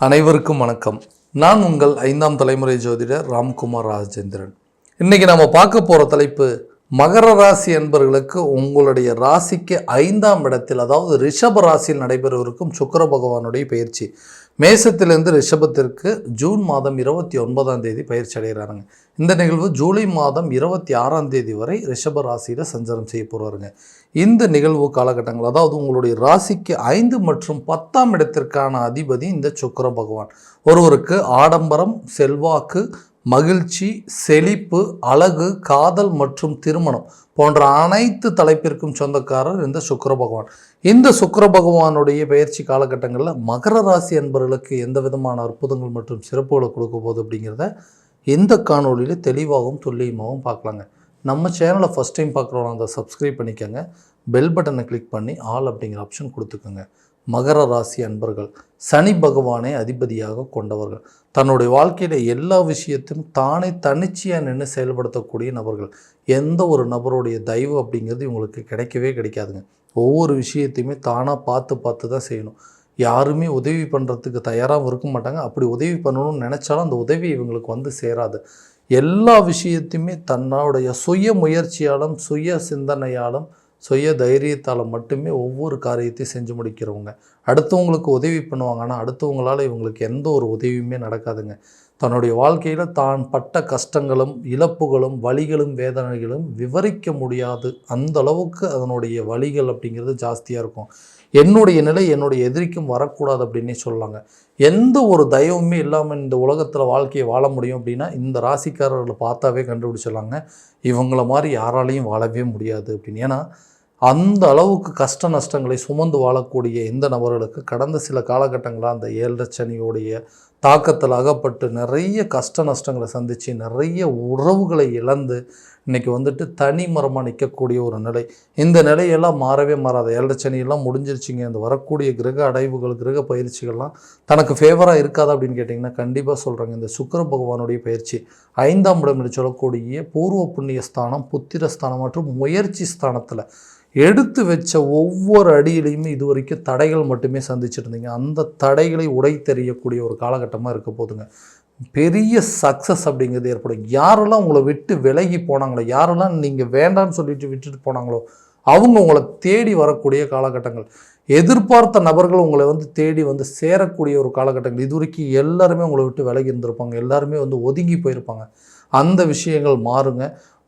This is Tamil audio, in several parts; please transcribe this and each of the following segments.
அனைவருக்கும் வணக்கம். நான் உங்கள் 5ஆம் தலைமுறை ஜோதிடர் ராம்குமார் ராஜேந்திரன். இன்னைக்கு நம்ம பார்க்க போகிற தலைப்பு மகர ராசி அன்பர்களுக்கு உங்களுடைய ராசிக்கு 5ஆம் இடத்தில், அதாவது ரிஷப ராசியில் நடைபெறவிருக்கும் சுக்கிர பகவானுடைய பயிற்சி. மேசத்திலிருந்து ரிஷபத்திற்கு ஜூன் மாதம் 29ஆம் தேதி பயிற்சி அடைகிறாருங்க. இந்த நிகழ்வு ஜூலை மாதம் 26ஆம் தேதி வரை ரிஷப ராசியில் சஞ்சாரம் செய்ய போகிறாருங்க. இந்த நிகழ்வு காலகட்டங்கள், அதாவது உங்களுடைய ராசிக்கு 5 மற்றும் 10ஆம் இடத்திற்கான அதிபதி இந்த சுக்கிர பகவான். ஒருவருக்கு ஆடம்பரம், செல்வாக்கு, மகிழ்ச்சி, செழிப்பு, அழகு, காதல் மற்றும் திருமணம் போன்ற அனைத்து தலைப்பிற்கும் சொந்தக்காரர் இந்த சுக்கிர பகவான். இந்த சுக்கிர பகவானுடைய பயிற்சி காலகட்டங்களில் மகர ராசி அன்பர்களுக்கு எந்த விதமான அற்புதங்கள் மற்றும் சிறப்புகளை கொடுக்க போகுது அப்படிங்கிறத இந்த காணொலியில் தெளிவாகவும் துல்லியமாகவும் பார்க்கலாங்க. நம்ம சேனலை ஃபஸ்ட் டைம் பார்க்குறவங்க அதை சப்ஸ்கிரைப் பண்ணிக்கோங்க. பெல் பட்டனை கிளிக் பண்ணி ஆல் அப்படிங்கிற ஆப்ஷன் கொடுத்துக்கோங்க. மகர ராசி அன்பர்கள் சனி பகவானை அதிபதியாக கொண்டவர்கள். தன்னுடைய வாழ்க்கையில் எல்லா விஷயத்தையும் தானே தனிச்சையாக நின்று செயல்படுத்தக்கூடிய நபர்கள். எந்த ஒரு நபருடைய தயவு அப்படிங்கிறது இவங்களுக்கு கிடைக்கவே கிடைக்காதுங்க. ஒவ்வொரு விஷயத்தையுமே தானாக பார்த்து தான் செய்யணும். யாருமே உதவி பண்ணுறதுக்கு தயாராகவும் இருக்க மாட்டாங்க. அப்படி உதவி பண்ணணும்னு நினச்சாலும் அந்த உதவி இவங்களுக்கு வந்து சேராது. எல்லா விஷயத்தையுமே தன்னுடைய சுய முயற்சியாலும், சுய சிந்தனையாலும், சுய தைரியத்தால் மட்டுமே ஒவ்வொரு காரியத்தையும் செஞ்சு முடிக்கிறவங்க. அடுத்தவங்களுக்கு உதவி பண்ணுவாங்க, ஆனால் அடுத்தவங்களால் இவங்களுக்கு எந்த ஒரு உதவியுமே நடக்காதுங்க. தன்னுடைய வாழ்க்கையில் தான் பட்ட கஷ்டங்களும், இழப்புகளும், வலிகளும், வேதனைகளும் விவரிக்க முடியாது. அந்த அளவுக்கு அதனுடைய வலிகள் அப்படிங்கிறது ஜாஸ்தியாக இருக்கும். என்னுடைய நிலை என்னுடைய எதிரிக்கும் வரக்கூடாது அப்படின்னே சொல்லலாங்க. எந்த ஒரு தயவுமே இல்லாமல் இந்த உலகத்தில் வாழ்க்கையை வாழ முடியும் அப்படின்னா இந்த ராசிக்காரர்களை பார்த்தாவே கண்டுபிடிச்சிடலாங்க. இவங்கள மாதிரி யாராலையும் வாழவே முடியாது அப்படின்னு. ஏன்னா அந்த அளவுக்கு கஷ்ட நஷ்டங்களை சுமந்து வாழக்கூடிய இந்த நபர்களுக்கு கடந்த சில காலகட்டங்களாக அந்த 7 சனியோடைய தாக்கத்தில் அகப்பட்டு நிறைய கஷ்ட நஷ்டங்களை சந்தித்து நிறைய உறவுகளை இழந்து இன்றைக்கி வந்துட்டு தனி மரமாக நிற்கக்கூடிய ஒரு நிலை. இந்த நிலையெல்லாம் மாறவே மாறாது. 7 சனியெல்லாம் முடிஞ்சிருச்சிங்க. இந்த வரக்கூடிய கிரக அடைவுகள், கிரக பயிற்சிகள்லாம் தனக்கு ஃபேவராக இருக்காது அப்படின்னு கேட்டிங்கன்னா கண்டிப்பாக சொல்கிறாங்க. இந்த சுக்கிர பகவானுடைய பயிற்சி 5ஆம் இடம் என்று சொல்லக்கூடிய பூர்வ புண்ணிய ஸ்தானம், புத்திர ஸ்தானம் மற்றும் முயற்சி ஸ்தானத்தில் எடுத்து வச்ச ஒவ்வொரு அடியிலையுமே இது வரைக்கும் தடைகள் மட்டுமே சந்திச்சுருந்தீங்க. அந்த தடைகளை உடைத்தெறியக்கூடிய ஒரு காலகட்டமாக இருக்க போதுங்க. பெரிய சக்ஸஸ் அப்படிங்கிறது ஏற்படும். யாரெல்லாம் உங்களை விட்டு விலகி போனாங்களோ, யாரெல்லாம் நீங்கள் வேண்டான்னு சொல்லிட்டு விட்டுட்டு போனாங்களோ அவங்க உங்களை தேடி வரக்கூடிய காலகட்டங்கள். எதிர்பார்த்த நபர்கள் உங்களை தேடி சேரக்கூடிய ஒரு காலகட்டங்கள். இது வரைக்கும் எல்லாருமே உங்களை விட்டு விலகி இருந்திருப்பாங்க. எல்லாருமே ஒதுங்கி போயிருப்பாங்க. அந்த விஷயங்கள் மாறுங்க.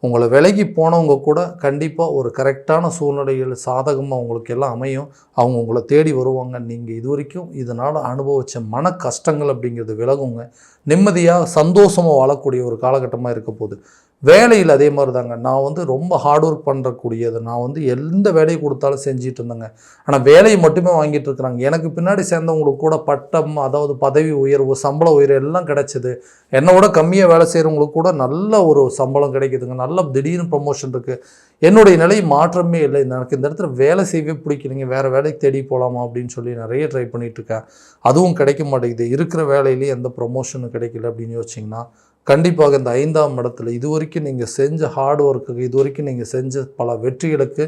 உங்களை விலகி போனவங்க கூட கண்டிப்பாக ஒரு கரெக்டான சூழ்நிலைகள் சாதகமாக உங்களுக்கு எல்லாம் அமையும். அவங்க உங்களை தேடி வருவாங்க. நீங்கள் இது வரைக்கும் இதனால் அனுபவித்த மன கஷ்டங்கள் அப்படிங்கிறது விலகுங்க. நிம்மதியாக சந்தோஷமாக வாழக்கூடிய ஒரு காலகட்டமாக இருக்க போகுது. வேலையில் அதே மாதிரி தாங்க. நான் ரொம்ப ஹார்ட் ஒர்க் பண்ணுறக்கூடியது. நான் எந்த வேலையை கொடுத்தாலும் செஞ்சிட்டு இருந்தேங்க. ஆனால் வேலையை மட்டுமே வாங்கிட்டு இருக்கிறாங்க. எனக்கு பின்னாடி சேர்ந்தவங்களுக்கு கூட பட்டம், அதாவது பதவி உயர்வு, சம்பள உயர்வு எல்லாம் கிடைச்சிது. என்னோட கம்மியாக வேலை செய்கிறவங்களுக்கு கூட நல்ல ஒரு சம்பளம் கிடைக்குதுங்க. நல்ல திடீர்னு ப்ரமோஷன் இருக்குது. என்னுடைய நிலை மாற்றமே இல்லை. எனக்கு இந்த இடத்துல வேலை செய்யவே பிடிக்கலைங்க, வேறு வேலைக்கு தேடி போகலாமா அப்படின்னு சொல்லி நிறைய ட்ரை பண்ணிகிட்ருக்கேன். அதுவும் கிடைக்க மாட்டேங்குது. இருக்கிற வேலையிலேயே எந்த ப்ரமோஷனும் கிடைக்கல அப்படின்னு யோசிச்சிங்கன்னா கண்டிப்பாக இந்த 5ஆம் இடத்துல இது வரைக்கும் நீங்கள் செஞ்ச ஹார்ட் ஒர்க்குக்கு, இது வரைக்கும் நீங்கள் செஞ்ச பல வெற்றிகளுக்கு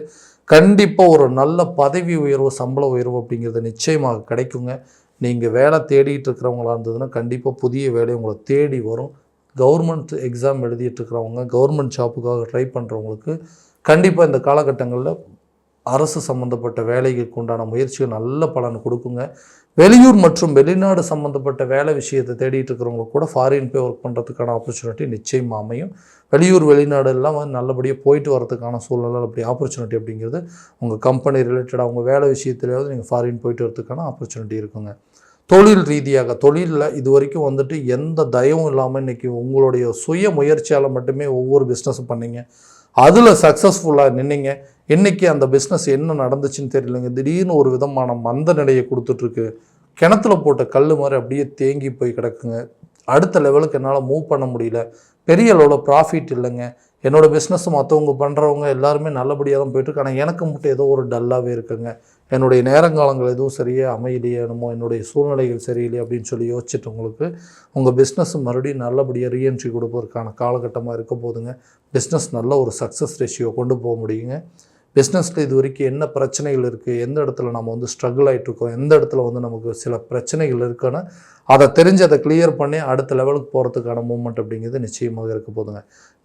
கண்டிப்பாக ஒரு நல்ல பதவி உயர்வு, சம்பள உயர்வு அப்படிங்கிறது நிச்சயமாக கிடைக்குங்க. நீங்கள் வேலை தேடிட்டு இருக்கிறவங்களா இருந்ததுன்னா கண்டிப்பாக புதிய வேலை உங்களை தேடி வரும். கவர்மெண்ட் எக்ஸாம் எழுதிட்டு இருக்கிறவங்க, கவர்மெண்ட் ஜாப்புக்காக ட்ரை பண்ணுறவங்களுக்கு கண்டிப்பாக இந்த காலகட்டங்களில் அரசு சம்மந்தப்பட்ட வேலைகளுக்கு உண்டான முயற்சிகள் நல்ல பலன் கொடுக்குங்க. வெளியூர் மற்றும் வெளிநாடு சம்மந்தப்பட்ட வேலை விஷயத்தை தேடிட்டு இருக்கிறவங்களுக்கு கூட ஃபாரின் போய் ஒர்க் பண்ணுறதுக்கான ஆப்பர்ச்சுனிட்டி நிச்சயமாக அமையும். வெளியூர் வெளிநாடு எல்லாம் நல்லபடியாக போயிட்டு வரதுக்கான சூழ்நிலை, அப்படி ஆப்பர்ச்சுனிட்டி அப்படிங்கிறது உங்கள் கம்பெனி ரிலேட்டடாக உங்கள் வேலை விஷயத்துலையாவது நீங்கள் ஃபாரின் போயிட்டு வரதுக்கான ஆப்பர்ச்சுனிட்டி இருக்குங்க. தொழில் ரீதியாக, தொழிலில் இது வரைக்கும் எந்த தயவும் இல்லாமல் இன்றைக்கி உங்களுடைய சுய முயற்சியால் மட்டுமே ஒவ்வொரு பிஸ்னஸும் பண்ணிங்க. அதில் சக்ஸஸ்ஃபுல்லாக நின்னீங்க. இன்றைக்கி அந்த பிஸ்னஸ் என்ன நடந்துச்சுன்னு தெரியலைங்க. திடீர்னு ஒரு விதமான மந்த நிலையை கொடுத்துட்ருக்கு. கிணத்துல போட்ட கல் மாதிரி அப்படியே தேங்கி போய் கிடக்குங்க. அடுத்த லெவலுக்கு என்னால் மூவ் பண்ண முடியல. பெரிய அளவில் ப்ராஃபிட் இல்லைங்க. என்னோடய பிஸ்னஸ் மற்றவங்க பண்ணுறவங்க எல்லாருமே நல்லபடியாக தான் போய்ட்டுருக்கு. ஆனால் எனக்கு மட்டும் ஏதோ ஒரு டல்லாகவே இருக்குங்க. என்னுடைய நேரங்காலங்கள் எதுவும் சரியாக அமையலையே, என்னமோ என்னுடைய சூழ்நிலைகள் சரியில்லை அப்படின்னு சொல்லி யோசிச்சுட்டு உங்களுக்கு உங்கள் பிஸ்னஸ் மறுபடியும் நல்லபடியாக ரீஎன்ட்ரி கொடுப்பதற்கான காலகட்டமாக இருக்க போதுங்க. பிஸ்னஸ் நல்ல ஒரு சக்ஸஸ் ரேஷியோ கொண்டு போக முடியுங்க. பிஸ்னஸில் இது வரைக்கும் என்ன பிரச்சனைகள் இருக்குது, எந்த இடத்துல நம்ம வந்து ஸ்ட்ரகிள் ஆகிட்டு இருக்கோம், எந்த இடத்துல வந்து நமக்கு சில பிரச்சனைகள் இருக்குன்னு அதை தெரிஞ்சு அதை கிளியர் பண்ணி அடுத்த லெவலுக்கு போகிறதுக்கான மூமெண்ட் அப்படிங்கிறது நிச்சயமாக இருக்க போதுங்க.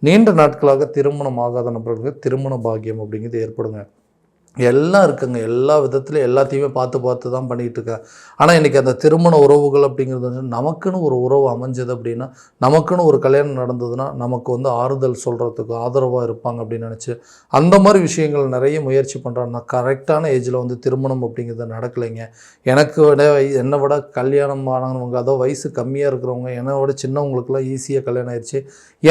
நீண்ட நாட்களாக திருமணம் ஆகாத நபர்களுக்கு திருமண பாக்கியம் அப்படிங்கிறது ஏற்படுங்க. எல்லாம் இருக்குங்க, எல்லா விதத்துலையும் எல்லாத்தையுமே பார்த்து தான் பண்ணிகிட்டு இருக்கேன். ஆனால் இன்றைக்கி அந்த திருமண உறவுகள் அப்படிங்கிறது வந்து நமக்குன்னு ஒரு உறவு அமைஞ்சது அப்படின்னா, நமக்குன்னு ஒரு கல்யாணம் நடந்ததுன்னா நமக்கு வந்து ஆறுதல் சொல்கிறதுக்கு ஆதரவாக இருப்பாங்க அப்படின்னு நினச்சி அந்த மாதிரி விஷயங்கள் நிறைய முயற்சி பண்ணுறாங்க. நான் கரெக்டான ஏஜில் வந்து திருமணம் அப்படிங்கிறது நடக்கலைங்க. எனக்கு விட என்னை விட கல்யாணம் ஆனவங்க, அதோ வயசு கம்மியாக இருக்கிறவங்க, என்னை விட சின்னவங்களுக்குலாம் ஈஸியாக கல்யாணம் ஆயிடுச்சு.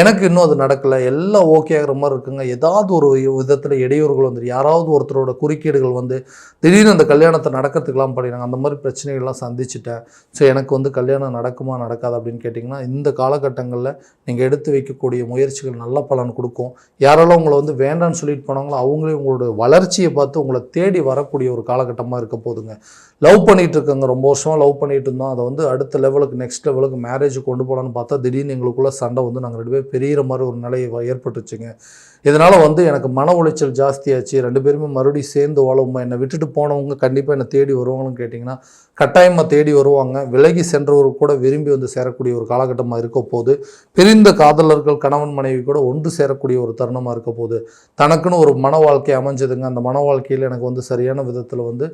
எனக்கு இன்னும் அது நடக்கலை, எல்லாம் ஓகே ஆகிற மாதிரி இருக்குங்க. ஏதாவது ஒரு விதத்தில் இடையூறுகள் வந்துடும், யாராவது ஒருத்தரோட குறுக்கீடுகள் வந்து திடீர்னு அந்த கல்யாணத்தை நடக்கிறதுக்கெல்லாம் பண்ணிடுறாங்க. அந்த மாதிரி பிரச்சனைகள்லாம் சந்திச்சுட்டேன். ஸோ எனக்கு வந்து கல்யாணம் நடக்குமா நடக்காது அப்படின்னு கேட்டிங்கன்னா, இந்த காலகட்டங்களில் நீங்கள் எடுத்து வைக்கக்கூடிய முயற்சிகள் நல்ல பலன் கொடுக்கும். யாரெல்லாம் உங்களை வந்து வேண்டான்னு சொல்லிட்டு போனாங்களோ அவங்களே உங்களோட வளர்ச்சியை பார்த்து உங்களை தேடி வரக்கூடிய ஒரு காலகட்டமாக இருக்க போதுங்க. லவ் பண்ணிகிட்டு இருக்கங்க, ரொம்ப வருஷமாக லவ் பண்ணிகிட்டு இருந்தோம், அதை வந்து அடுத்த லெவலுக்கு நெக்ஸ்ட் லெவலுக்கு மேரேஜ் கொண்டு போகலான்னு பார்த்தா திடீர்னு எங்களுக்குள்ள சண்டை வந்து நாங்கள் 2 பேரும் பெரிய மாதிரி ஒரு நிலை ஏற்பட்டுச்சுங்க. இதனால் வந்து எனக்கு மன உளைச்சல் ஜாஸ்தியாச்சு. 2 பேருமே மறுபடியும் சேர்ந்து வாழுமா, என்னை விட்டுட்டு போனவங்க கண்டிப்பாக என்னை தேடி வருவாங்கன்னு கேட்டிங்கன்னா கட்டாயமாக தேடி வருவாங்க. விலகி சென்றவர் கூட விரும்பி வந்து சேரக்கூடிய ஒரு காலகட்டமாக இருக்க போது. பிரிந்த காதலர்கள் கணவன் மனைவி கூட ஒன்று சேரக்கூடிய ஒரு தருணமாக இருக்க போது. தனக்குன்னு ஒரு மன வாழ்க்கை அமைஞ்சதுங்க. அந்த மன வாழ்க்கையில் எனக்கு வந்து சரியான விதத்தில் வந்து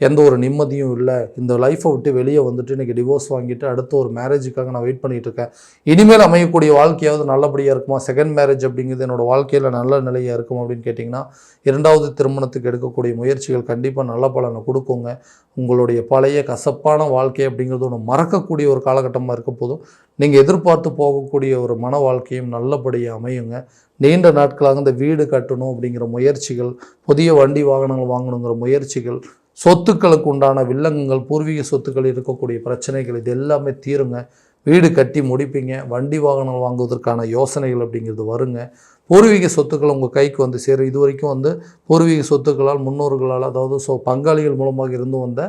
எந்த ஒரு நிம்மதியும் இல்லை. இந்த லைஃப்பை விட்டு வெளியே வந்துட்டு இன்றைக்கி டிவோர்ஸ் வாங்கிட்டு அடுத்த ஒரு மேரேஜுக்காக நான் வெயிட் பண்ணிகிட்டு இருக்கேன். இனிமேல் அமையக்கூடிய வாழ்க்கையாவது நல்லபடியாக இருக்குமா, செகண்ட் மேரேஜ் அப்படிங்கிறது என்னோடய வாழ்க்கையில் நல்ல நிலையாக இருக்கும் அப்படின்னு கேட்டிங்கன்னா, 2வது திருமணத்துக்கு எடுக்கக்கூடிய முயற்சிகள் கண்டிப்பாக நல்ல பலனை கொடுக்குங்க. உங்களுடைய பழைய கசப்பான வாழ்க்கை அப்படிங்கிறது ஒன்று மறக்கக்கூடிய ஒரு காலகட்டமாக இருக்க போதும். நீங்கள் எதிர்பார்த்து போகக்கூடிய ஒரு மன வாழ்க்கையும் நல்லபடியாக அமையுங்க. நீண்ட நாட்களாக இந்த வீடு கட்டணும் அப்படிங்கிற முயற்சிகள், புதிய வண்டி வாகனங்கள் வாங்கணுங்கிற முயற்சிகள், சொத்துக்களுக்கு உண்டான வில்லங்கங்கள், பூர்வீக சொத்துக்கள் இருக்கக்கூடிய பிரச்சனைகள் இது எல்லாமே தீருங்க. வீடு கட்டி முடிப்பீங்க. வண்டி வாகனம் வாங்குவதற்கான யோசனைகள் அப்படிங்கிறது வருங்க. பூர்வீக சொத்துக்கள் உங்கள் கைக்கு வந்து சேரும். இது வரைக்கும் வந்து பூர்வீக சொத்துக்களால் முன்னோர்களால், அதாவது பங்காளிகள் மூலமாக இருந்து வந்த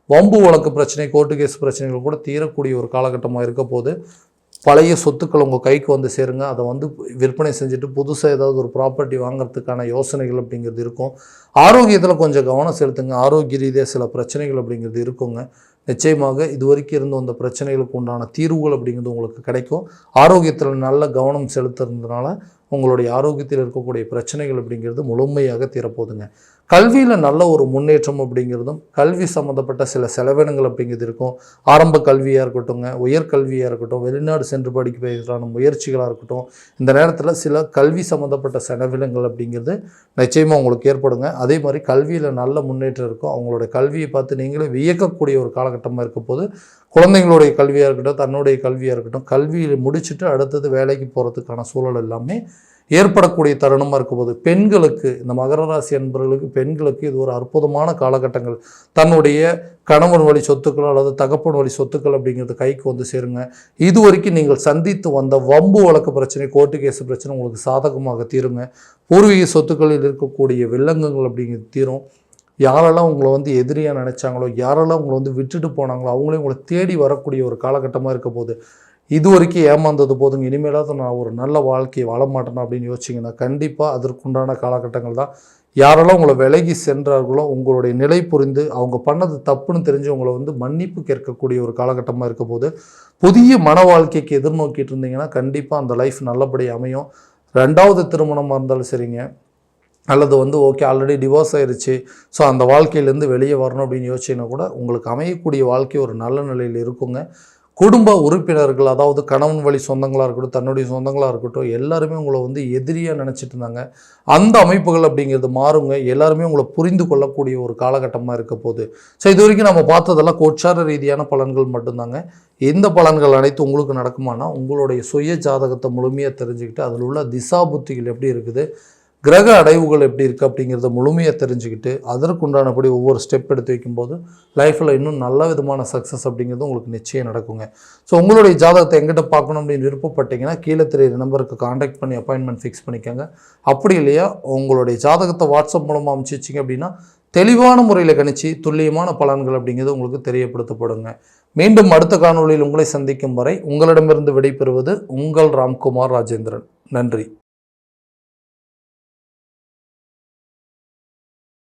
வம்பு வழக்கு பிரச்சனை, கோர்ட்டு கேஸ் பிரச்சனைகள் கூட தீரக்கூடிய ஒரு காலகட்டமாக இருக்க போது. பழைய சொத்துக்கள் உங்கள் கைக்கு வந்து சேருங்க. அதை வந்து விற்பனை செஞ்சுட்டு புதுசாக ஏதாவது ஒரு ப்ராப்பர்ட்டி வாங்கிறதுக்கான யோசனைகள் அப்படிங்கிறது இருக்கும். ஆரோக்கியத்தில் கொஞ்சம் கவனம் செலுத்துங்க. ஆரோக்கிய ரீதியாக சில பிரச்சனைகள் அப்படிங்கிறது இருக்குங்க. நிச்சயமாக இது வரைக்கும் இருந்து வந்த பிரச்சனைகளுக்கு உண்டான தீர்வுகள் அப்படிங்கிறது உங்களுக்கு கிடைக்கும். ஆரோக்கியத்தில் நல்ல கவனம் செலுத்துறதுனால உங்களுடைய ஆரோக்கியத்தில் இருக்கக்கூடிய பிரச்சனைகள் அப்படிங்கிறது முழுமையாக தீரப்போகுதுங்க. கல்வியில் நல்ல ஒரு முன்னேற்றம் அப்படிங்கிறதும், கல்வி சம்மந்தப்பட்ட சில செலவினங்கள் அப்படிங்கிறது இருக்கும். ஆரம்ப கல்வியாக இருக்கட்டும்ங்க, உயர்கல்வியாக இருக்கட்டும், வெளிநாடு சென்று படிக்கிறதுக்கான முயற்சிகளாக இருக்கட்டும், இந்த நேரத்தில் சில கல்வி சம்மந்தப்பட்ட செலவினங்கள் அப்படிங்கிறது நிச்சயமாக உங்களுக்கு ஏற்படுங்க. அதே மாதிரி கல்வியில் நல்ல முன்னேற்றம் இருக்கும். அவங்களுடைய கல்வியை பார்த்து நீங்களே வியக்கக்கூடிய ஒரு காலகட்டமாக இருக்க போது. குழந்தைங்களுடைய கல்வியாக இருக்கட்டும், தன்னுடைய கல்வியாக இருக்கட்டும், கல்வியை முடிச்சுட்டு அடுத்தது வேலைக்கு போகிறதுக்கான சூழல் எல்லாமே ஏற்படக்கூடிய தருணமாக இருக்கும்போது, பெண்களுக்கு, இந்த மகர ராசி அன்பர்களுக்கு, பெண்களுக்கு இது ஒரு அற்புதமான காலகட்டங்கள். தன்னுடைய கணவன் வழி சொத்துக்கள் அல்லது தகப்பன் வழி சொத்துக்கள் அப்படிங்கிறது கைக்கு வந்து சேருங்க. இது வரைக்கும் நீங்கள் சந்தித்து வந்த வம்பு வழக்கு பிரச்சனை, கோர்ட்டு கேஸ் பிரச்சனை உங்களுக்கு சாதகமாக தீருங்க. பூர்வீக சொத்துக்களில் இருக்கக்கூடிய வில்லங்கங்கள் அப்படிங்கிறது தீரும். யாரெல்லாம் உங்களை வந்து எதிரியாக நினச்சாங்களோ, யாரெல்லாம் உங்களை வந்து விட்டுட்டு போனாங்களோ, அவங்களே உங்களை தேடி வரக்கூடிய ஒரு காலகட்டமாக இருக்க போது. இது வரைக்கும் ஏமாந்தது போதுங்க, இனிமேலாவது நான் ஒரு நல்ல வாழ்க்கையை வாழ மாட்டேனா அப்படின்னு யோசிச்சிங்கன்னா கண்டிப்பாக அதற்குண்டான காலகட்டங்கள் தான். யாரெல்லாம் உங்களை விலகி சென்றார்களோ உங்களுடைய நிலை புரிந்து அவங்க பண்ணது தப்புன்னு தெரிஞ்சு உங்களை வந்து மன்னிப்பு கேட்கக்கூடிய ஒரு காலகட்டமாக இருக்க போது. புதிய மன வாழ்க்கைக்கு எதிர்நோக்கிட்டு இருந்தீங்கன்னா கண்டிப்பாக அந்த லைஃப் நல்லபடியாக அமையும். 2வது திருமணமாக இருந்தாலும் சரிங்க, அல்லது வந்து ஓகே ஆல்ரெடி டிவோர்ஸ் ஆயிடுச்சு, ஸோ அந்த வாழ்க்கையிலேருந்து வெளியே வரணும் அப்படின்னு யோசிச்சிங்கன்னா கூட உங்களுக்கு அமையக்கூடிய வாழ்க்கை ஒரு நல்ல நிலையில் இருக்குங்க. குடும்ப உறுப்பினர்கள், அதாவது கணவன் வழி சொந்தங்களாக இருக்கட்டும், தன்னுடைய சொந்தங்களாக இருக்கட்டும், எல்லாருமே உங்களை வந்து எதிரியாக நினச்சிட்டு இருந்தாங்க. அந்த அமைப்புகள் அப்படிங்கிறது மாறுங்க. எல்லாருமே உங்களை புரிந்து கொள்ளக்கூடிய ஒரு காலகட்டமாக இருக்க போகுது. ஸோ இது வரைக்கும் நம்ம பார்த்ததெல்லாம் கோச்சார ரீதியான பலன்கள் மட்டும்தாங்க. இந்த பலன்கள் அனைத்து உங்களுக்கு நடக்குமானா உங்களுடைய சுய ஜாதகத்தை முழுமையாக தெரிஞ்சுக்கிட்டு அதில் உள்ள திசா புத்திகள் எப்படி இருக்குது, கிரக அடைவுகள் எப்படி இருக்குது அப்படிங்கிறத முழுமையாக தெரிஞ்சுக்கிட்டு அதற்குண்டானபடி ஒவ்வொரு ஸ்டெப் எடுத்து வைக்கும்போது லைஃப்பில் இன்னும் நல்ல விதமான சக்ஸஸ் அப்படிங்கிறது உங்களுக்கு நிச்சயம் நடக்குங்க. ஸோ உங்களுடைய ஜாதகத்தை எங்கிட்ட பார்க்கணும் அப்படின்னு விருப்பப்பட்டீங்கன்னா கீழே தெரியுற நம்பருக்கு காண்டாக்ட் பண்ணி அப்பாயின்மெண்ட் ஃபிக்ஸ் பண்ணிக்கோங்க. அப்படி இல்லையா உங்களுடைய ஜாதகத்தை வாட்ஸ்அப் மூலமாக அனுப்பிச்சி வச்சிங்க அப்படின்னா தெளிவான முறையில் கணிச்சு துல்லியமான பலன்கள் அப்படிங்கிறது உங்களுக்கு தெரியப்படுத்தப்படுங்க. மீண்டும் அடுத்த காணொளியில் உங்களை சந்திக்கும் வரை உங்களிடமிருந்து விடைபெறுவது உங்கள் ராம்குமார் ராஜேந்திரன். நன்றி.